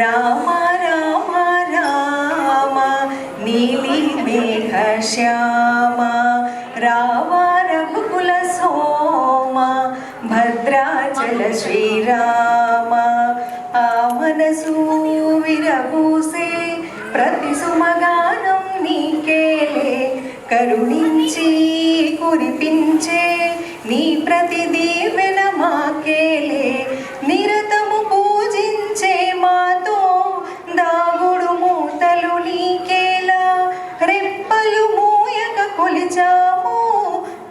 రామ రామ రామ నీలి మేఘ శ్యామ రామ రఘుకుల సోమ భద్రాచల శ్రీరామ ఆ మనసు విరబూసే ప్రతి సుమగానం నీకేలే కరుణించి కురిపించే నీ ప్రతి దీవెన మాకేలే నిరతము పూజించే మాతో దాగుడు మూతలు నీకేలా రెప్పలు మూయక కొలిచాము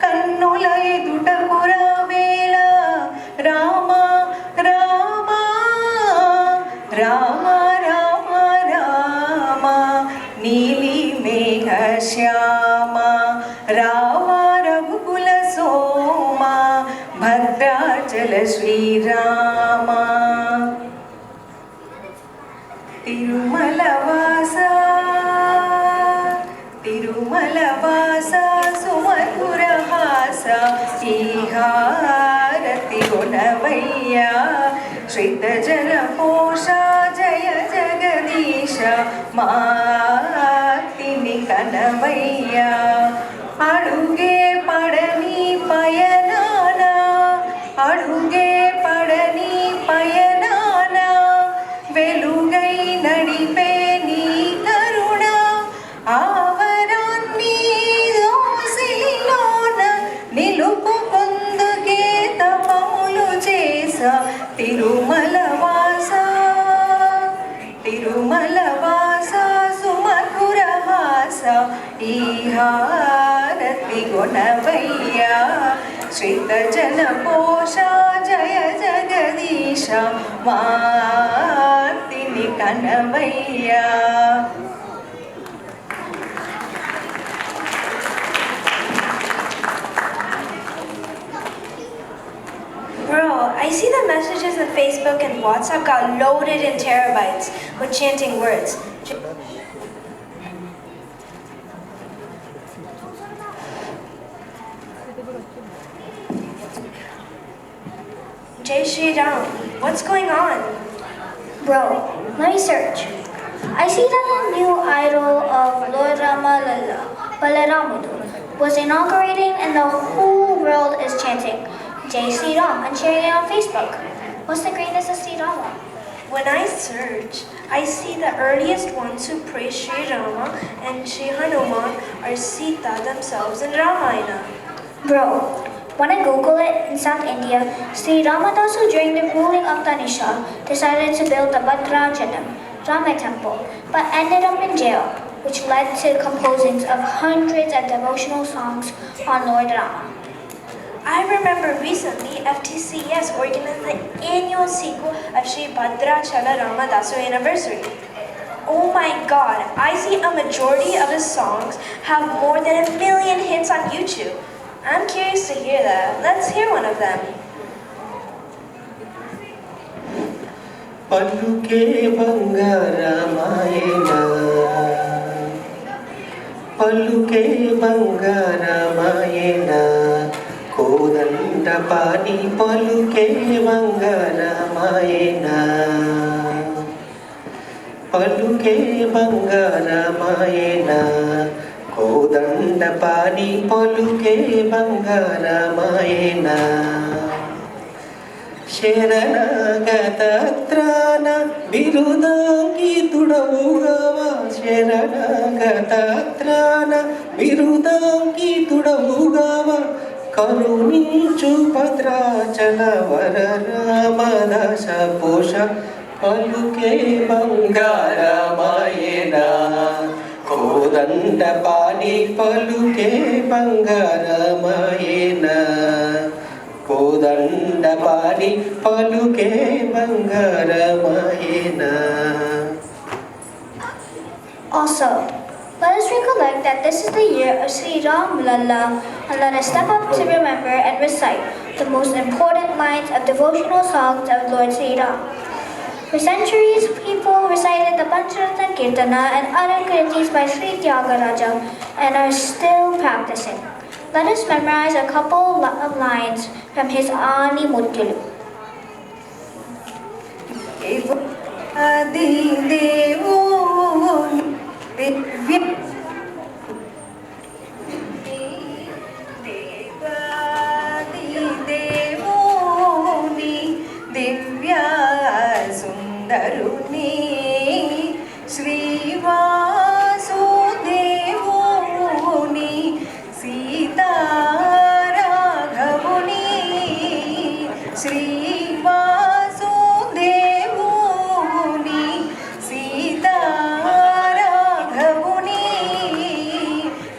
కన్నుల ఎదుటకు రావేళ రామ రామ రామ రామ రామ నీలి మేఘ శ్యామ రామ రఘుకుల సోమ భద్రాచల శ్రీరామ తిరుమల వాస తిరుమల వాస సుమధుర హాస ఈ హారతి గుణవయ్యా శ్రిత జన పోష జయ జగదీశ మాతిని కనవయ్యా అడుగే పడని పయనాన అడుగే పడని పయనాన వెలుగై నడిపే నీ కరుణ ఆవరాన్ని దోసిలోన నిలుపు పొందుకే తపములు చేసా తిరుమల వాస తిరుమల వాస సుమధుర హాస ఈ హారతి గుణవయ్యా శ్రిత జన పోష జయ జగదీశ మాతిని కనవయ్యా. Bro, I see the messages on Facebook and WhatsApp got loaded in terabytes with chanting words. Jai Shri Ram, what's going on? Bro, let me search. I see that a new idol of Lord Ramalala, Balaramudu, was inaugurating and the whole world is chanting Jai Sri Ram and sharing it on Facebook. What's the greatness of Sri Rama? When I search, I see the earliest ones who praise Sri Rama and Sri Hanuman are Sita themselves in Ramayana. Bro, when I Google it, in South India, Sri Ramadasu during the ruling of Tanisha decided to build the Bhadrachalam, Rama temple, but ended up in jail, which led to composings of hundreds of devotional songs on Lord Rama. I remember recently FTCS organized the annual sequel of Sri Bhadrachala Ramadasu anniversary. Oh my god, I see a majority of his songs have more than 1 million hits on YouTube. I'm curious to hear that. Let's hear one of them. పలుకే బంగారమాయన పలుకే బంగారమాయన కోదండ పాని పలుకే బంగారమాయన పలుకే బంగారమాయన కోదండ పాని పలుకే బంగారమాయన శరణగతత్రాన బిరుదాంకితుడవుగవా శరణగతత్రాన బిరుదాంకితుడవుగవా కరుణించు భద్రాచల వర రామదాస పోష పలుకే బంగారమాయన కోదండ పాని పలుకే బంగారమాయన కోదండ పాని పలుకే బంగారమాయన. Also, let us recollect that this is the year of Sri Ram Lalla, and let us step up to remember and recite the most important lines of devotional songs of Lord Sri Ram. For centuries, people recited the Pancharatan Kirtana and other kirtis by Sri Tyagaraja and are still practicing. Let us memorize a couple of lines from his Ani Muttulu. దేవుని దివ్య దేవాది దేవుని దివ్య సుందరుని శ్రీవాసుదేవుని సీతారాఘవుని శ్రీవాసుదేవుని సీతారాఘవుని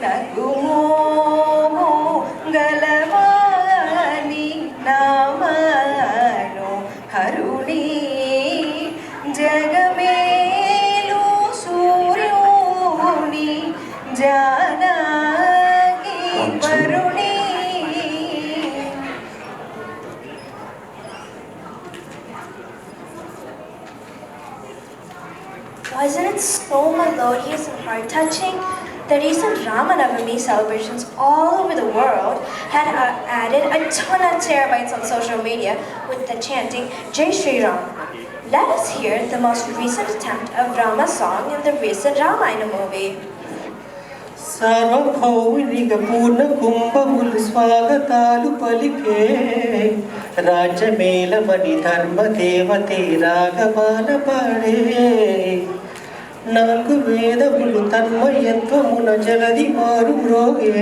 నగుమోము గలవాని నామను హరుణి జగమేలు సూర్యుని Janaki వరుణి. Wasn't it so melodious and heart-touching? The recent Ramanavami celebrations all over the world had added a ton of terabytes on social media with the chanting Jai Shri Ram. Let us hear the most recent attempt of Rama song in the recent Ramayana movie. సార్వభౌమిక పూర్ణ కుంభములు స్వాగతాలు పలికే రాజ్యమేలమణి ధర్మ దేవతే రాగమాన పాడే నాలుగు వేదములు తన్మయత్వమున జలది మారు మ్రోగే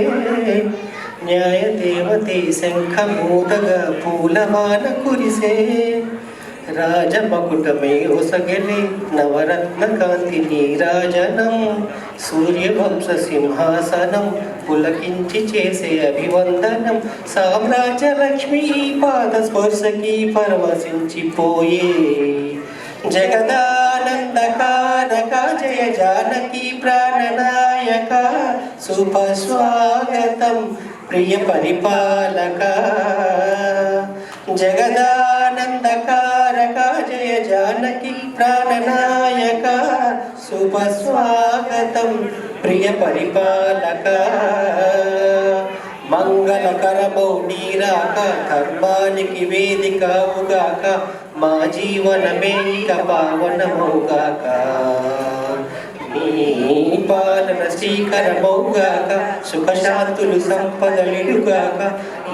న్యాయ దేవతే శంఖమూదగా పూలమాన కురిసే రాజమకుటమే ఒసగెలి నవరత్న కాంతి నీరాజనం సూర్యవంశ సింహాసనం పులకించి చేసే అభివందనం సామ్రాజ్య లక్ష్మి పాద స్పర్శకి పరవశించిపోయే జగదానందకారక జయ జానకి ప్రాణనాయక శుభ స్వాగతం ప్రియ పరిపాలక జగదానందకారక జయ జానకి ప్రాణనాయక శుభ స్వాగతం ప్రియ పరిపాలక మంగళకరమౌ నీరాక ధర్మానికి వేదికవుగాక మా జీవనమే ఇక పావనమౌగాక నీ పాలన శ్రీకరమౌగాక సుఖశాంతులు సంపదలిడుగాక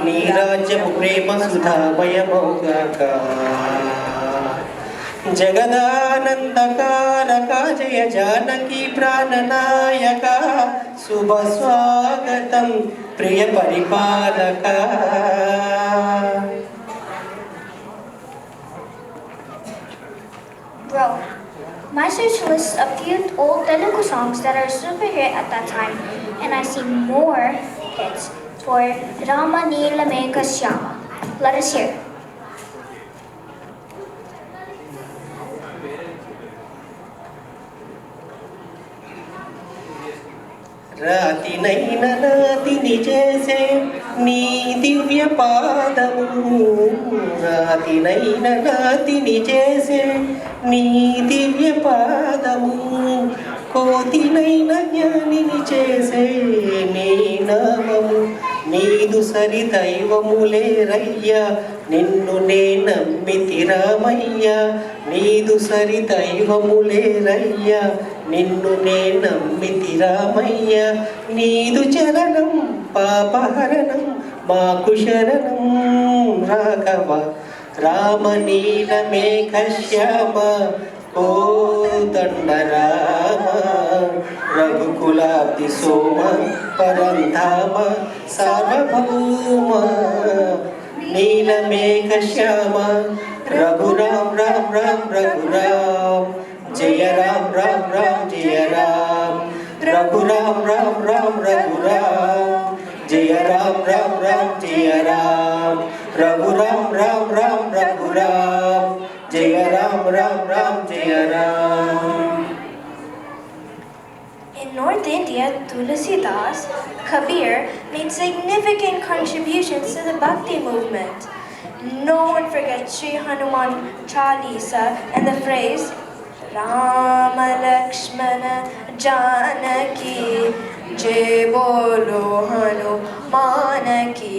నీ రాజ్యము ప్రేమ సుధామయమౌగాక జగదానందకారక జయ జానకి ప్రాణనాయక శుభ స్వాగతం ప్రియ పరిపాలక. Bro, my search lists a few old Telugu songs that are super hit at that time, and I see more hits for Rama Neela Megha Shyama. Let us hear. రాతినైన నాతిని చేసే నీ దివ్య పాదము రాతినైన నాతిని చేసే నీ దివ్య పాదము కోతినైన జ్ఞానిని చేసే నీ నామము నీదు సరి దైవములేరయ్యా నిన్ను నే నమ్మితి రామయ్యా నీదు సరి దైవములేరయ్యా నిన్ను నే నమ్మితి రామయ్యా నీదు చరణం పాపహరణం మాకు శరణం రాఘవ రామ నీల మేఘ శ్యామ ఓ దండ రామ రఘుకులాబ్ది సోమ పరంధామ సార్వభౌమ నీల మేఘ శ్యామ రఘురామ్ రామ్ రామ్ రఘురామ్ జయ రామ్ రామ్ రామ్ జయ రామ్ రఘురామ్ రామ్ రామ్ రఘురామ్ జయ రామ్ రామ్ రామ్ జయ రామ్ రఘురామ్ రామ్ రామ్ రఘురామ్ జయ రామ్ రామ్ రామ్ జయ Ram. In North India, Tulsidas, Kabir made significant contributions to the Bhakti movement. No one forgets Sri Hanuman Chalisa and the phrase Rama Lakshmana Janaki Jai Bolo Hanumanaki.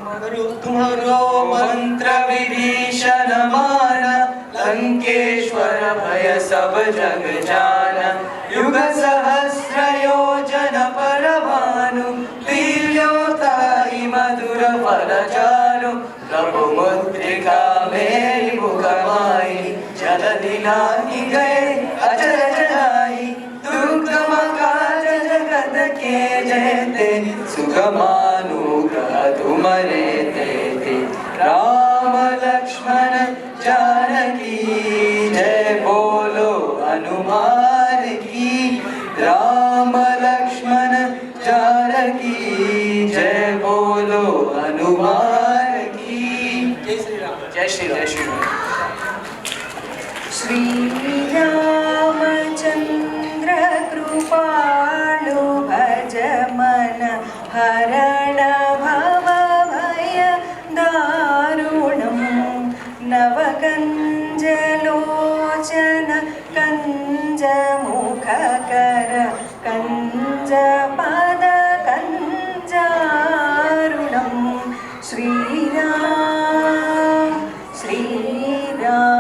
तुम्हारो मंत्र विभीषण माना लंकेश्वर भय सब जग जाना युग सहस्र योजन पर भानु दिव्योताहि मधुर फल जानु प्रभु मुद्रिका मेरी मुखमाई जल दिलाहि गए अजर जलाई दुर्गम काज जगत के जयते सुगमानुग्रह तुम्हारे देते राम लक्ष्मण जानकी जय बोलो हनुमान की राम लक्ष्मण जानकी जय बोलो हनुमान की जय श्री राम जय श्री जय श्री राम श्री रामचंद्र कृपालु भज मन हरण भव भय दारुणं नवकञ्जलोचन कञ्जमुखकर कञ्जपद कञ्जारुणं श्रीराम श्रीराम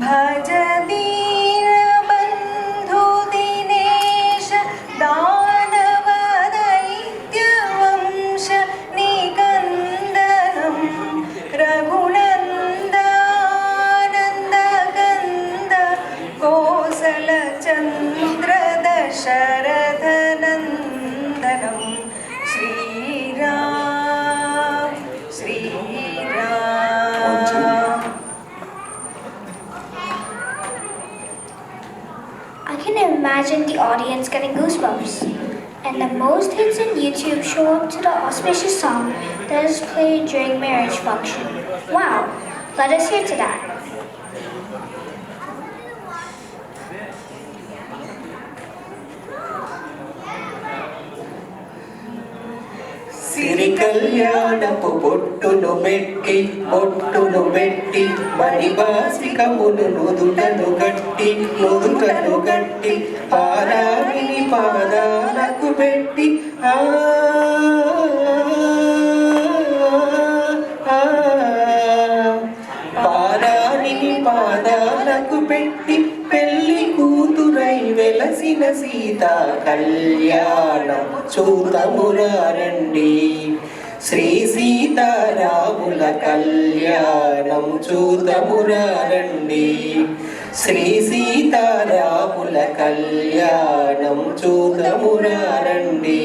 भज दीनबन्धु दिनेश दानव दैत्यवंश निकन्दनं रघुनन्दानन्दकन्द कोसलचन्द्र दशरथनन्दनं Shriram Shriram I can imagine the audience getting goosebumps. And the most hits on YouTube show up to the auspicious song that is played during marriage function. Wow, let us hear to that. సిరి కళ్యాణపు బొట్టును పెట్టి మణిబాసికమును నుదుటను గట్టి పారావిని పాదాలకు పెట్టి పారావిని పాదాలకు పెట్టి పెళ్లి కూతురై వెలసిన సీతా కళ్యాణం చూతమురారండి శ్రీ సీతారాముల కళ్యాణం చూతమురారండి శ్రీ సీతారాముల కళ్యాణం చూతమురారండి